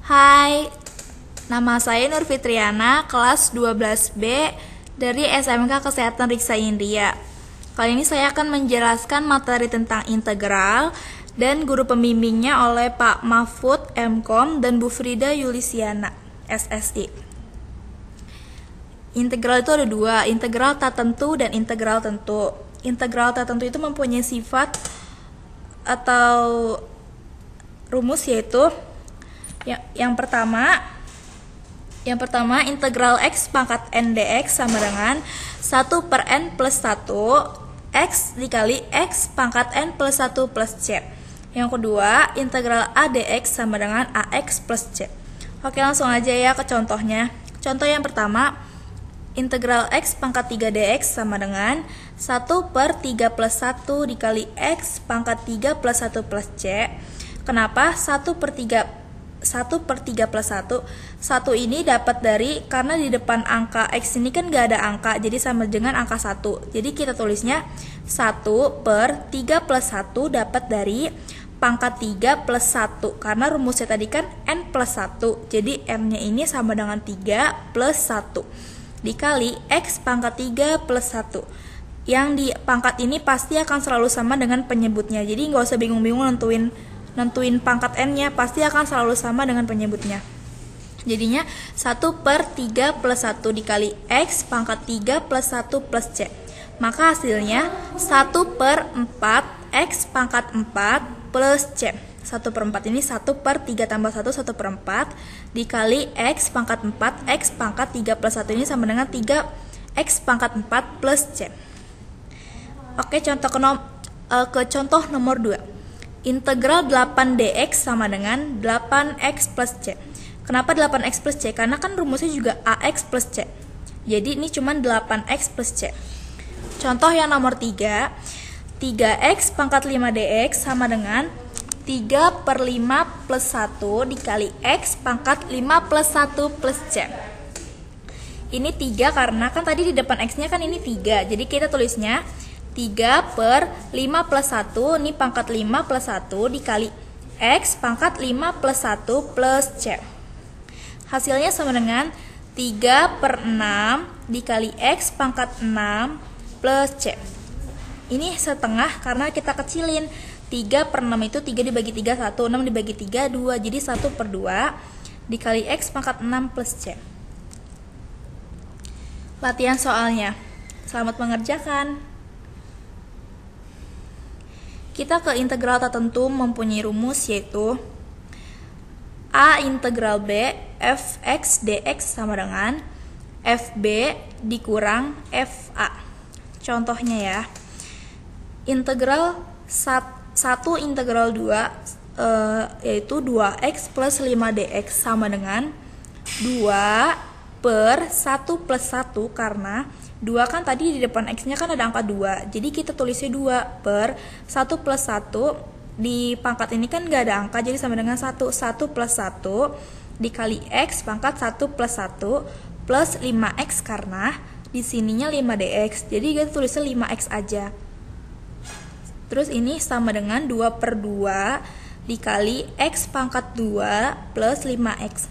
Hai, nama saya Nur Fitriana, kelas 12B dari SMK Kesehatan Riksa India. Kali ini saya akan menjelaskan materi tentang integral dan guru pembimbingnya oleh Pak Mahfud MKom dan Bu Frida Yulisiana SSI. Integral itu ada dua, integral tak tentu dan integral tentu. Integral tak tentu itu mempunyai sifat atau rumus yaitu yang pertama integral x pangkat n dx sama dengan 1 per n plus 1 x dikali x pangkat n plus 1 plus c. Yang kedua, integral a dx sama dengan ax plus c. Oke, langsung aja ya ke contohnya. Contoh yang pertama, integral x pangkat 3 dx sama dengan 1 per 3 plus 1 dikali x pangkat 3 plus 1 plus c. Kenapa 1 per 3 plus 1? 1 ini dapat dari, karena di depan angka x ini kan gak ada angka, jadi sama dengan angka 1. Jadi kita tulisnya 1 per 3 plus 1 dapat dari pangkat 3 plus 1. Karena rumusnya tadi kan n plus 1. Jadi n-nya ini sama dengan 3 plus 1. Dikali x pangkat 3 plus 1. Yang di pangkat ini pasti akan selalu sama dengan penyebutnya. Jadi nggak usah bingung-bingung nentuin pangkat n-nya, pasti akan selalu sama dengan penyebutnya. Jadinya 1 per 3 plus 1 dikali x pangkat 3 plus 1 plus c. Maka hasilnya 1 per 4 x pangkat 4 plus c. 1 per 4 ini 1 per 3 tambah 1, 1 per 4 dikali x pangkat 4, x pangkat 3 plus 1 ini sama dengan 3 x pangkat 4 plus c. Oke, ke contoh nomor 2. Integral 8 dx sama dengan 8x plus c. Kenapa 8x plus c? Karena kan rumusnya juga ax plus c. Jadi ini cuma 8x plus c. Contoh yang nomor 3. 3x pangkat 5 dx sama dengan 3 per 5 plus 1 dikali x pangkat 5 plus 1 plus c. Ini 3 karena kan tadi di depan x-nya kan ini 3. Jadi kita tulisnya 3 per 5 plus 1, ini pangkat 5 plus 1 dikali x pangkat 5 plus 1 plus c. Hasilnya sama dengan 3 per 6 dikali x pangkat 6 plus c. Ini setengah karena kita kecilin. 3 per 6 itu 3 dibagi 3, 1, 6 dibagi 3, 2. Jadi 1 per 2 dikali x pangkat 6 plus c. Latihan soalnya. Selamat mengerjakan. Kita ke integral tak tentu mempunyai rumus yaitu a integral b fx dx sama dengan fb dikurang fa. Contohnya ya, integral 1 integral 2 yaitu 2x plus 5 dx sama dengan 2 per 1 plus 1 karena 2 kan tadi di depan x-nya kan ada angka 2. Jadi kita tulisnya 2 per 1 plus 1. Di pangkat ini kan gak ada angka, jadi sama dengan 1. 1 plus 1 dikali x pangkat 1 plus 1 plus 5x karena di sininya 5 dx. Jadi kita tulisnya 5x aja. Terus ini sama dengan 2 per 2 dikali x pangkat 2 plus 5x.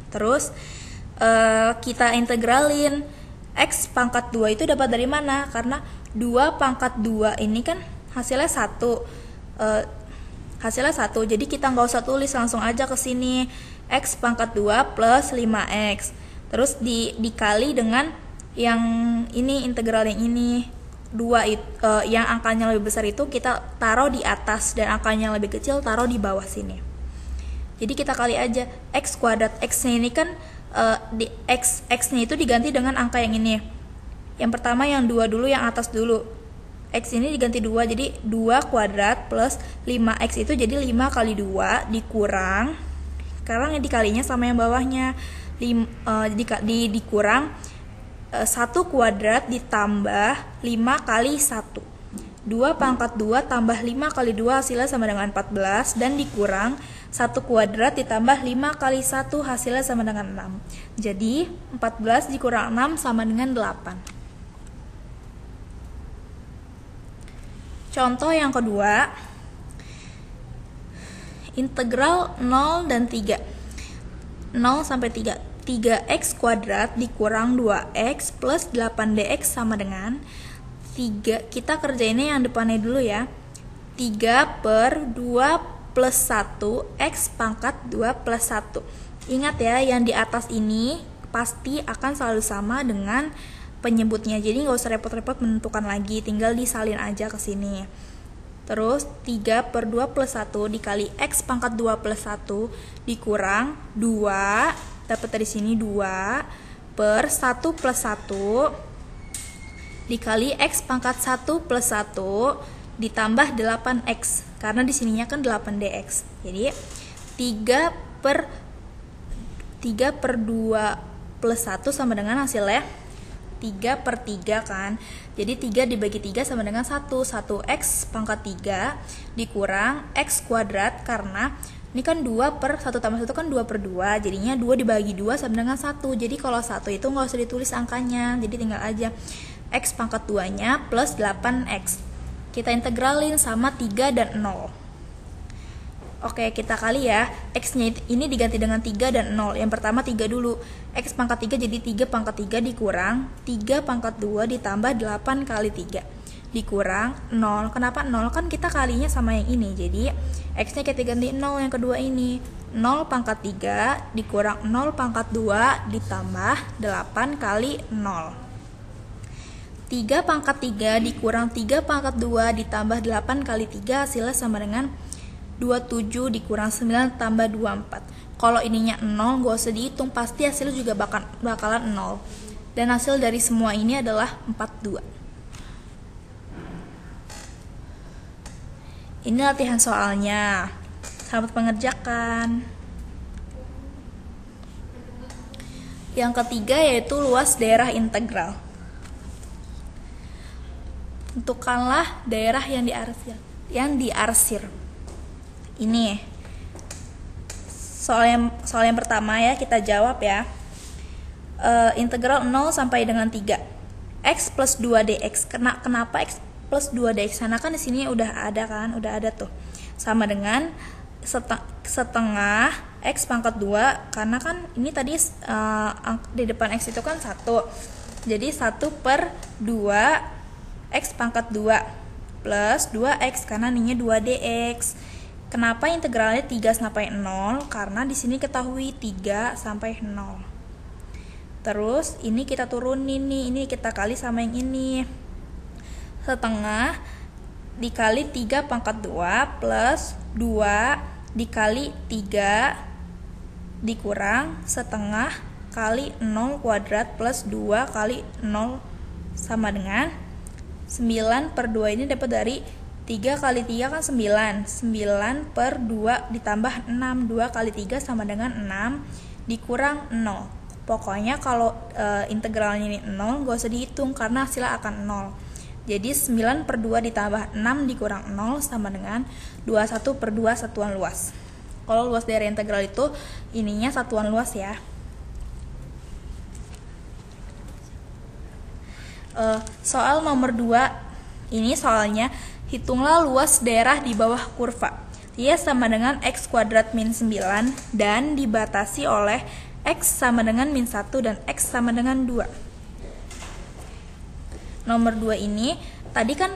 Terus kita integralin. X pangkat 2 itu dapat dari mana? Karena 2 pangkat 2 ini kan hasilnya 1. Jadi kita nggak usah tulis, langsung aja ke sini. X pangkat 2 plus 5x. Terus dikali dengan yang ini, integral yang ini. 2 yang angkanya lebih besar itu kita taruh di atas dan angkanya yang lebih kecil taruh di bawah sini. Jadi kita kali aja x kuadrat. X-nya ini kan di x-nya itu diganti dengan angka yang ini. Yang pertama yang 2 dulu, yang atas dulu. X ini diganti 2, jadi 2 kuadrat plus 5x itu jadi 5 kali 2 dikurang. Sekarang yang dikalinya sama yang bawahnya. Dikurang 1 kuadrat ditambah 5 kali 1. 2 pangkat 2 tambah 5 kali 2 hasilnya sama dengan 14 dan dikurang 1 kuadrat ditambah 5 kali 1 hasilnya sama dengan 6. Jadi 14 dikurang 6 sama dengan 8. Contoh yang kedua, integral 0 dan 3. 0 sampai 3. 3x kuadrat dikurang 2x plus 8dx sama dengan 3. Kita kerjainnya yang depannya dulu ya. 3 per 2 plus 1 x pangkat 2 plus 1. Ingat ya, yang di atas ini pasti akan selalu sama dengan penyebutnya. Jadi nggak usah repot-repot menentukan lagi, tinggal disalin aja ke sini. Terus 3 per 2 plus 1 dikali x pangkat 2 plus 1 dikurang 2, dapat dari sini 2 per 1 plus 1 dikali x pangkat 1 plus 1 ditambah 8x, karena di sininya kan 8dx. Jadi 3 per 2 plus 1 sama dengan hasilnya 3 per 3 kan. Jadi 3 dibagi 3 sama dengan 1. 1x pangkat 3 dikurang x kuadrat, karena ini kan 2 per 1 tambah 1 kan 2 per 2. Jadinya 2 dibagi 2 sama dengan 1. Jadi kalau 1 itu nggak usah ditulis angkanya. Jadi tinggal aja x pangkat 2-nya plus 8x. Kita integralin sama 3 dan 0. Oke, kita kali ya. X-nya ini diganti dengan 3 dan 0. Yang pertama 3 dulu. X pangkat 3 jadi 3 pangkat 3 dikurang 3 pangkat 2 ditambah 8 kali 3. Dikurang 0. Kenapa 0? Kan kita kalinya sama yang ini. Jadi x-nya kita ganti 0 yang kedua ini. 0 pangkat 3 dikurang 0 pangkat 2 ditambah 8 kali 0. 3 pangkat 3 dikurang 3 pangkat 2 ditambah 8 kali 3 hasilnya sama dengan 27 dikurang 9 tambah 24. Kalau ininya 0 gak usah dihitung, pasti hasilnya juga bakalan 0. Dan hasil dari semua ini adalah 42. Ini latihan soalnya. Selamat mengerjakan. Yang ketiga yaitu luas daerah integral. Tentukanlah daerah yang diarsir. Ini soal yang pertama ya, kita jawab ya. Integral 0 sampai dengan 3 x plus 2 dx. Kenapa x plus 2 dx? Karena kan di sini udah ada tuh. Sama dengan setengah x pangkat 2, karena kan ini tadi di depan x itu kan 1. Jadi 1 per 2 x pangkat 2 plus 2x, karena ininya 2 dx. Kenapa integralnya 3 sampai 0? Karena di sini ketahui 3 sampai 0. Terus ini kita turunin nih, ini kita kali sama yang ini. Setengah dikali 3 pangkat 2 plus 2 dikali 3 dikurang setengah kali 0 kuadrat plus 2 kali 0 sama dengan 9 per 2. Ini dapat dari 3 kali 3 kan 9. 9 per 2 ditambah 6. 2 kali 3 sama dengan 6 dikurang 0. Pokoknya kalau integralnya ini 0 gak usah dihitung karena hasilnya akan 0. Jadi 9 per 2 ditambah 6 dikurang 0 sama dengan 21 per 2 satuan luas. Kalau luas daerah integral itu ininya satuan luas ya. Soal nomor 2 ini soalnya hitunglah luas daerah di bawah kurva. Dia sama dengan x kuadrat min 9 dan dibatasi oleh x sama dengan min 1 dan x sama dengan 2. Nomor 2 ini tadi kan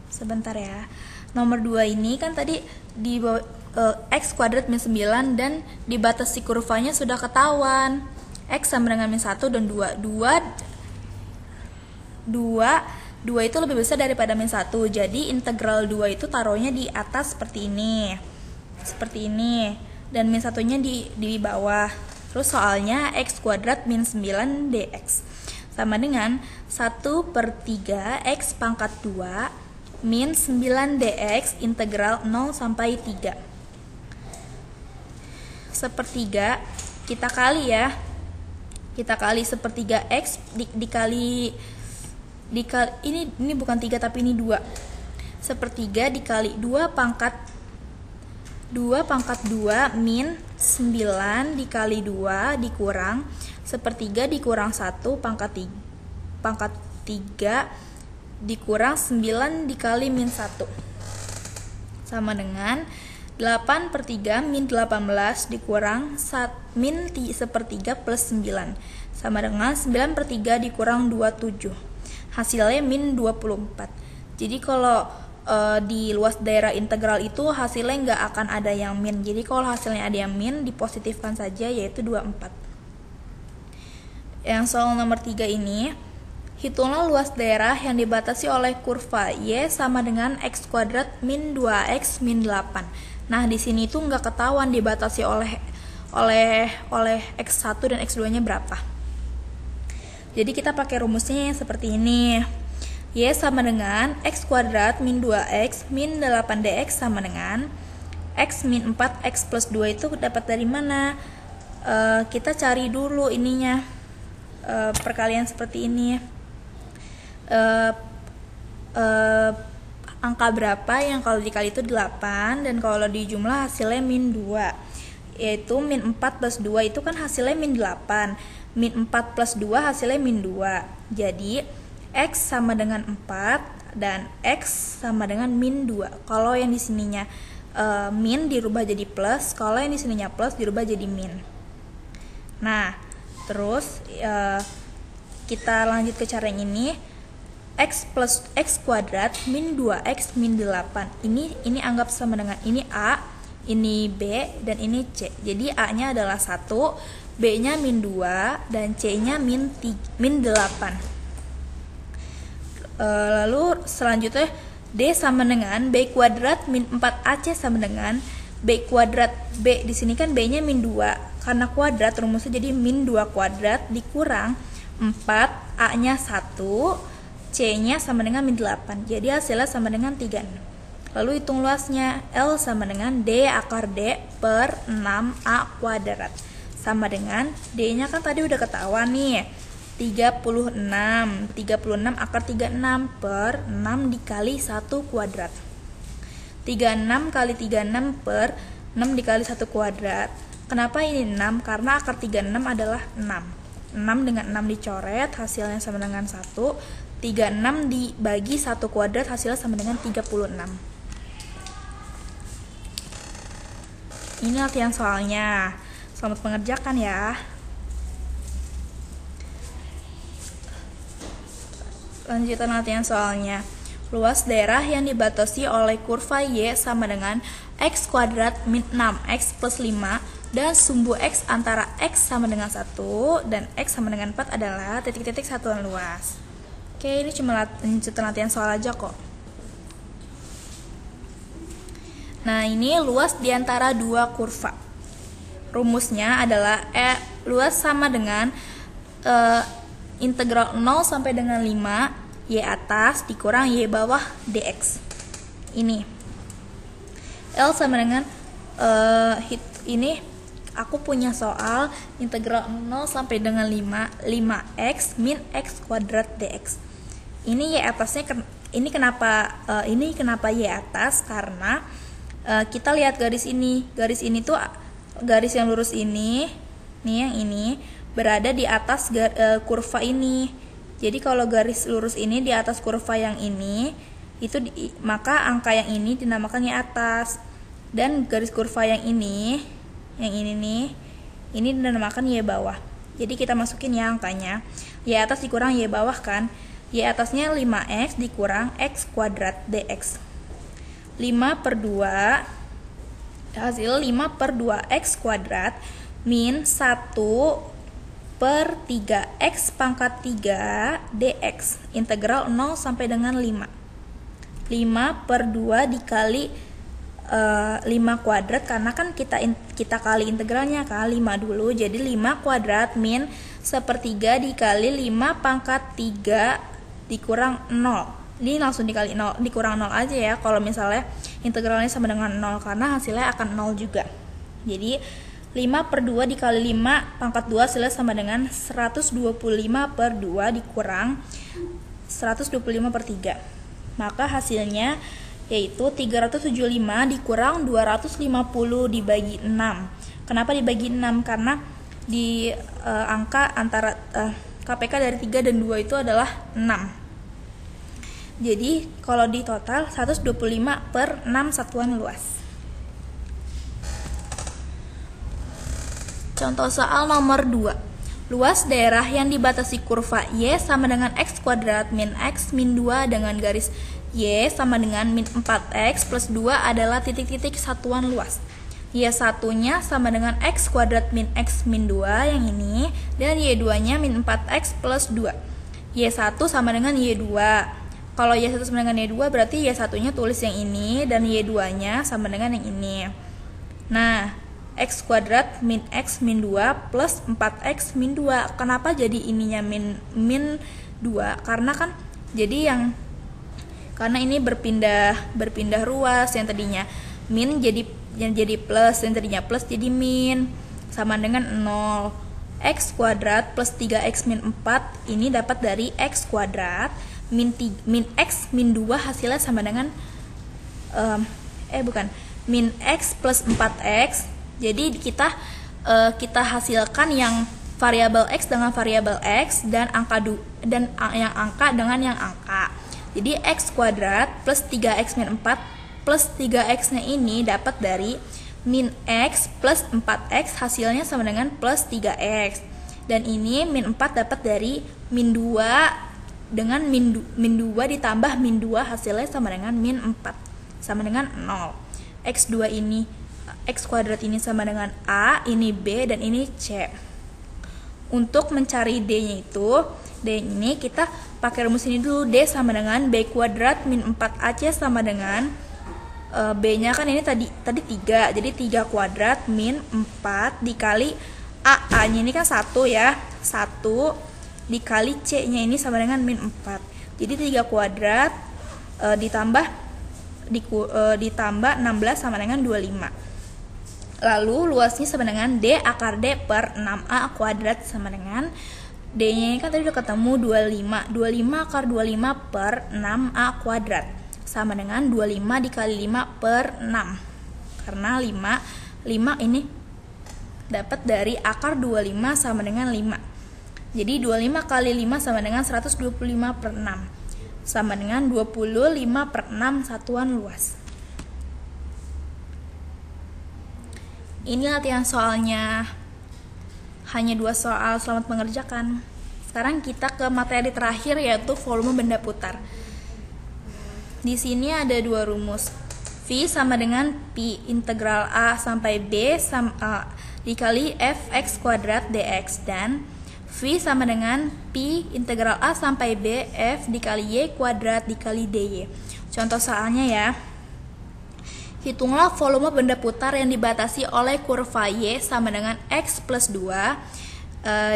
sebentar ya. Nomor 2 ini kan tadi di bawah x kuadrat min 9 dan dibatasi kurvanya sudah ketahuan. X sama dengan min 1 dan 2 itu lebih besar daripada min 1. Jadi integral 2 itu taruhnya di atas seperti ini. Dan min 1-nya di bawah. Terus soalnya x kuadrat min 9 dx sama dengan 1 per 3 x pangkat 2 min 9 dx integral 0 sampai 3. Sepertiga kita kali ya. Kita kali sepertiga x dikali ini bukan 3 tapi ini 2. Sepertiga dikali 2 pangkat 2 min 9 dikali 2 dikurang sepertiga dikurang 1 pangkat 3 dikurang 9 dikali min 1 sama dengan 8/3 min 18 dikurang min 1/3 plus 9 sama dengan 9/3 dikurang 27. Hasilnya min 24. Jadi kalau di luas daerah integral itu hasilnya nggak akan ada yang min. Jadi kalau hasilnya ada yang min, dipositifkan saja, yaitu 24. Yang soal nomor 3 ini, hitunglah luas daerah yang dibatasi oleh kurva Y sama dengan x kuadrat min 2x min 8. Nah, di sini tuh nggak ketahuan dibatasi oleh x1 dan x2-nya berapa. Jadi kita pakai rumusnya yang seperti ini. Y sama dengan x kuadrat min 2x min 8dx sama dengan x min 4x plus 2 itu dapat dari mana? Kita cari dulu ininya, perkalian seperti ini. Angka berapa yang kalau dikali itu 8 dan kalau dijumlah hasilnya min 2, yaitu min 4 plus 2 itu kan hasilnya min 8, min 4 plus 2 hasilnya min 2. Jadi X sama dengan 4 dan X sama dengan min 2. Kalau yang di sininya min dirubah jadi plus, kalau yang di sininya plus dirubah jadi min. Nah, terus kita lanjut ke cara yang ini. X plus x kuadrat min 2x min 8. Ini anggap sama dengan ini A, ini B, dan ini C. Jadi A-nya adalah 1, B-nya min 2, dan C-nya min 8. Lalu selanjutnya D sama dengan B kuadrat min 4AC sama dengan B kuadrat. B di sini kan B-nya min 2. Karena kuadrat rumusnya jadi min 2 kuadrat dikurang 4, A-nya 1, C-nya sama dengan min 8. Jadi hasilnya sama dengan 3. Lalu hitung luasnya. L sama dengan D akar D per 6A kuadrat. Sama dengan D-nya kan tadi udah ketahuan nih. 36 akar 36 per 6 dikali 1 kuadrat. 36 kali 36 per 6 dikali 1 kuadrat. Kenapa ini 6? Karena akar 36 adalah 6. 6 dengan 6 dicoret, hasilnya sama dengan 1. 36 dibagi 1 kuadrat, hasilnya sama dengan 36. Ini latihan soalnya. Selamat mengerjakan ya. Lanjutan latihan soalnya. Luas daerah yang dibatasi oleh kurva Y sama dengan x kuadrat min 6x plus 5 dan sumbu x antara x sama dengan 1 dan x sama dengan 4 adalah titik-titik satuan luas. Oke, ini cuma lanjutan latihan soal aja kok. Nah, ini luas di antara dua kurva. Rumusnya adalah luas sama dengan integral 0 sampai dengan 5 Y atas dikurang Y bawah dx. Ini L sama dengan ini aku punya soal integral 0 sampai dengan 5x min x kuadrat dx. Ini Y atasnya ini kenapa Y atas? Karena kita lihat garis ini. Garis ini tuh garis yang lurus ini, nih yang ini berada di atas kurva ini. Jadi kalau garis lurus ini di atas kurva yang ini, maka angka yang ini dinamakan Y atas. Dan garis kurva yang ini nih, ini dinamakan Y bawah. Jadi kita masukin ya angkanya. Y atas dikurang Y bawah kan. Y atasnya 5x dikurang x kuadrat dx. 5/2 hasil 5/2x kuadrat min 1/3x pangkat 3 dx integral 0 sampai dengan 5. 5/2 dikali 5 kuadrat karena kan kita kali integralnya kan 5 dulu, jadi 5 kuadrat min 1/3 dikali 5 pangkat 3 dikurang 0. Ini langsung dikali 0, dikurang 0 aja ya kalau misalnya integralnya sama dengan 0 karena hasilnya akan 0 juga. Jadi 5/2 dikali 5 pangkat 2 hasilnya sama dengan 125/2 dikurang 125/3. Maka hasilnya yaitu 375 dikurang 250 dibagi 6. Kenapa dibagi 6? Karena di angka antara KPK dari 3 dan 2 itu adalah 6. Jadi kalau di total 125/6 satuan luas. Contoh soal nomor 2. Luas daerah yang dibatasi kurva Y sama dengan X kuadrat min X min 2 dengan garis Y sama dengan min 4X plus 2 adalah titik-titik satuan luas. Y1-nya sama dengan X kuadrat min X min 2 yang ini, dan Y2-nya min 4X plus 2. Y1 sama dengan Y2. Kalau Y1 sama dengan Y2 berarti Y1-nya tulis yang ini dan Y2-nya sama dengan yang ini. Nah, X kuadrat min X min 2 plus 4X min 2. Kenapa jadi ininya min 2? Karena ini berpindah ruas, yang tadinya min jadi plus, yang tadinya plus jadi min, sama dengan 0. X kuadrat plus 3X min 4 ini dapat dari X kuadrat min X min 2 hasilnya sama dengan min X plus 4X. Jadi kita hasilkan yang variabel X dengan variabel X dan yang angka dengan yang angka. Jadi X kuadrat plus 3X min 4 plus 3X-nya ini dapat dari min X plus 4X hasilnya sama dengan plus 3X. Dan ini min 4 dapat dari min 2 dengan min 2 ditambah min 2 hasilnya sama dengan min 4. Sama dengan 0. X kuadrat ini sama dengan A, ini B, dan ini C. Untuk mencari D-nya ini kita pakai rumus ini dulu. D sama dengan B kuadrat min 4AC sama dengan B-nya kan ini tadi 3, jadi 3 kuadrat min 4 dikali A-nya ini kan 1 ya, 1 dikali C-nya ini sama dengan min 4. Jadi 3 kuadrat ditambah 16 sama dengan 25. Lalu luasnya sama dengan D akar D per 6A kuadrat sama dengan D-nya ini kan tadi udah ketemu 25 akar 25 per 6A kuadrat sama dengan 25 dikali 5 per 6. Karena 5 ini dapat dari akar 25 sama dengan 5. Jadi 25 kali 5 sama dengan 125 per 6. Sama dengan 25 per 6 satuan luas. Ini latihan soalnya. Hanya 2 soal, selamat mengerjakan. Sekarang kita ke materi terakhir yaitu volume benda putar. Di sini ada 2 rumus. V sama dengan Pi integral A sampai B dikali Fx kuadrat dx, dan V sama dengan Pi integral A sampai B F dikali Y kuadrat dikali dy. Contoh soalnya ya. Hitunglah volume benda putar yang dibatasi oleh kurva Y sama dengan X plus 2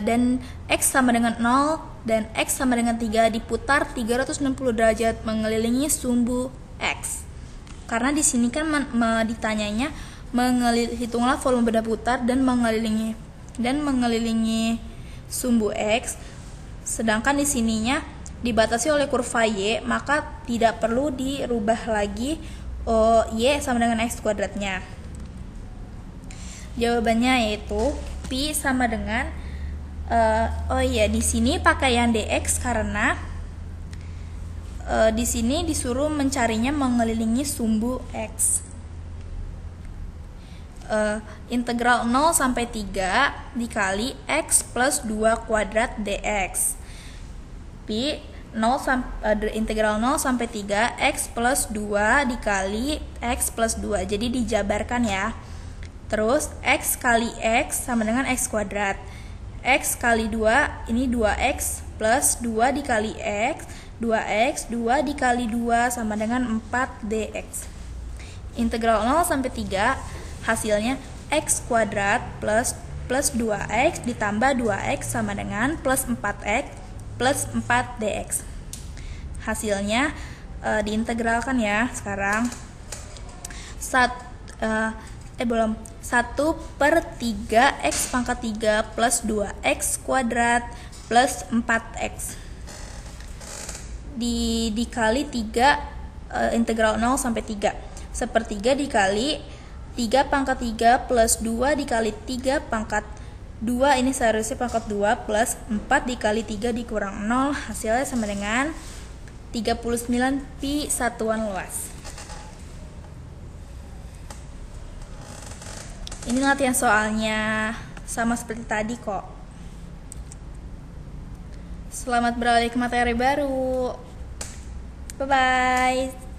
dan X sama dengan 0 dan X sama dengan 3 diputar 360 derajat mengelilingi sumbu X. Karena di sini kan ditanyanya hitunglah volume benda putar dan mengelilingi sumbu X. Sedangkan di sininya dibatasi oleh kurva Y, maka tidak perlu dirubah lagi Y sama dengan X kuadratnya. Jawabannya yaitu Pi sama dengan di sini pakai yang dx karena di sini disuruh mencarinya mengelilingi sumbu X. Integral 0 sampai 3 dikali X plus 2 kuadrat dx. Pi integral 0 sampai 3 X plus 2 dikali X plus 2. Jadi dijabarkan ya. Terus X kali X sama dengan X kuadrat. X kali 2 ini 2X plus 2 dikali X, 2X, 2 dikali 2 sama dengan 4 dx. Integral 0 sampai 3 hasilnya X kuadrat plus 2X ditambah 2X sama dengan plus 4X plus 4 dx. Hasilnya diintegralkan ya sekarang. 1/3 X pangkat 3 plus 2X kuadrat plus 4X dikali 3 integral 0 sampai 3. 1/3 dikali 3 pangkat 3 plus 2 dikali 3 pangkat 2, ini seharusnya pangkat 2 plus 4 dikali 3 dikurang 0, hasilnya sama dengan 39 pi satuan luas. Ini latihan soalnya, sama seperti tadi kok. Selamat beralih ke materi baru. Bye-bye.